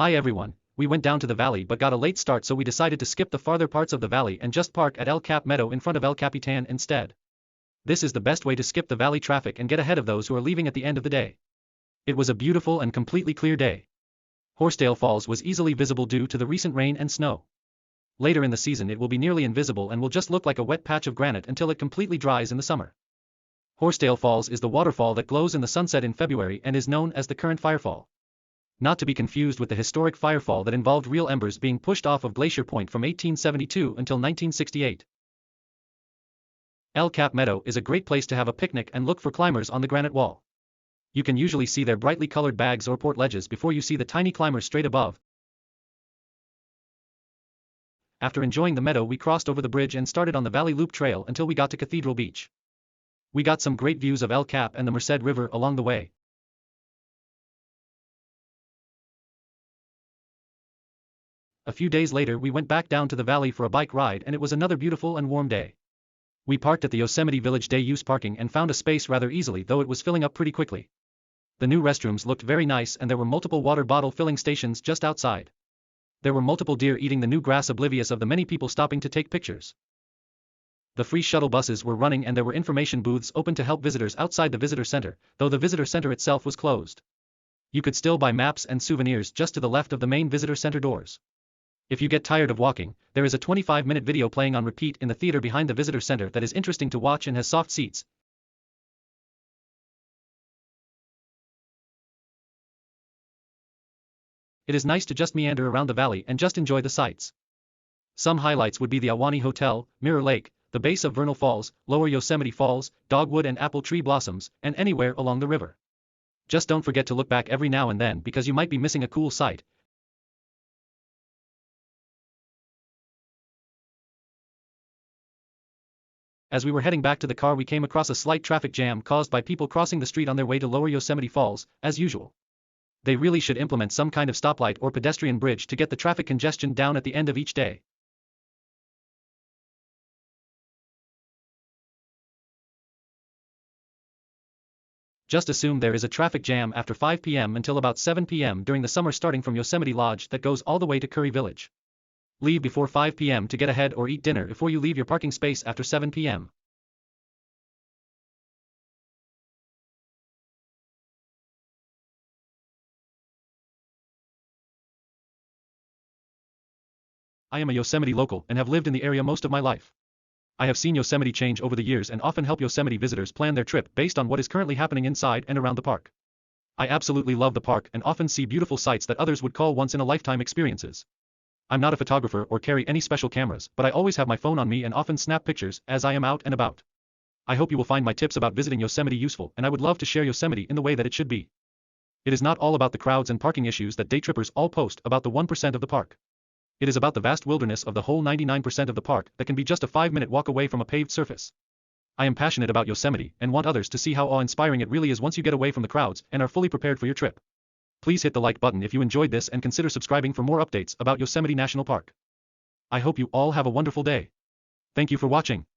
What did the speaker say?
Hi everyone, we went down to the valley but got a late start, so we decided to skip the farther parts of the valley and just park at El Cap Meadow in front of El Capitan instead. This is the best way to skip the valley traffic and get ahead of those who are leaving at the end of the day. It was a beautiful and completely clear day. Horsedale Falls was easily visible due to the recent rain and snow. Later in the season it will be nearly invisible and will just look like a wet patch of granite until it completely dries in the summer. Horsedale Falls is the waterfall that glows in the sunset in February and is known as the current firefall. Not to be confused with the historic firefall that involved real embers being pushed off of Glacier Point from 1872 until 1968. El Cap Meadow is a great place to have a picnic and look for climbers on the granite wall. You can usually see their brightly colored bags or porte-ledges before you see the tiny climbers straight above. After enjoying the meadow, we crossed over the bridge and started on the Valley Loop Trail until we got to Cathedral Beach. We got some great views of El Cap and the Merced River along the way. A few days later we went back down to the valley for a bike ride and it was another beautiful and warm day. We parked at the Yosemite Village day-use parking and found a space rather easily, though it was filling up pretty quickly. The new restrooms looked very nice and there were multiple water bottle filling stations just outside. There were multiple deer eating the new grass, oblivious of the many people stopping to take pictures. The free shuttle buses were running and there were information booths open to help visitors outside the visitor center, though the visitor center itself was closed. You could still buy maps and souvenirs just to the left of the main visitor center doors. If you get tired of walking, there is a 25-minute video playing on repeat in the theater behind the visitor center that is interesting to watch and has soft seats. It is nice to just meander around the valley and just enjoy the sights. Some highlights would be the Ahwahnee Hotel, Mirror Lake, the base of Vernal Falls, Lower Yosemite Falls, dogwood and apple tree blossoms, and anywhere along the river. Just don't forget to look back every now and then because you might be missing a cool sight. As we were heading back to the car, we came across a slight traffic jam caused by people crossing the street on their way to Lower Yosemite Falls, as usual. They really should implement some kind of stoplight or pedestrian bridge to get the traffic congestion down at the end of each day. Just assume there is a traffic jam after 5 p.m. until about 7 p.m. during the summer, starting from Yosemite Lodge that goes all the way to Curry Village. Leave before 5 p.m. to get ahead or eat dinner before you leave your parking space after 7 p.m. I am a Yosemite local and have lived in the area most of my life. I have seen Yosemite change over the years and often help Yosemite visitors plan their trip based on what is currently happening inside and around the park. I absolutely love the park and often see beautiful sights that others would call once-in-a-lifetime experiences. I'm not a photographer or carry any special cameras, but I always have my phone on me and often snap pictures as I am out and about. I hope you will find my tips about visiting Yosemite useful, and I would love to share Yosemite in the way that it should be. It is not all about the crowds and parking issues that day trippers all post about the 1% of the park. It is about the vast wilderness of the whole 99% of the park that can be just a 5-minute walk away from a paved surface. I am passionate about Yosemite and want others to see how awe-inspiring it really is once you get away from the crowds and are fully prepared for your trip. Please hit the like button if you enjoyed this and consider subscribing for more updates about Yosemite National Park. I hope you all have a wonderful day. Thank you for watching.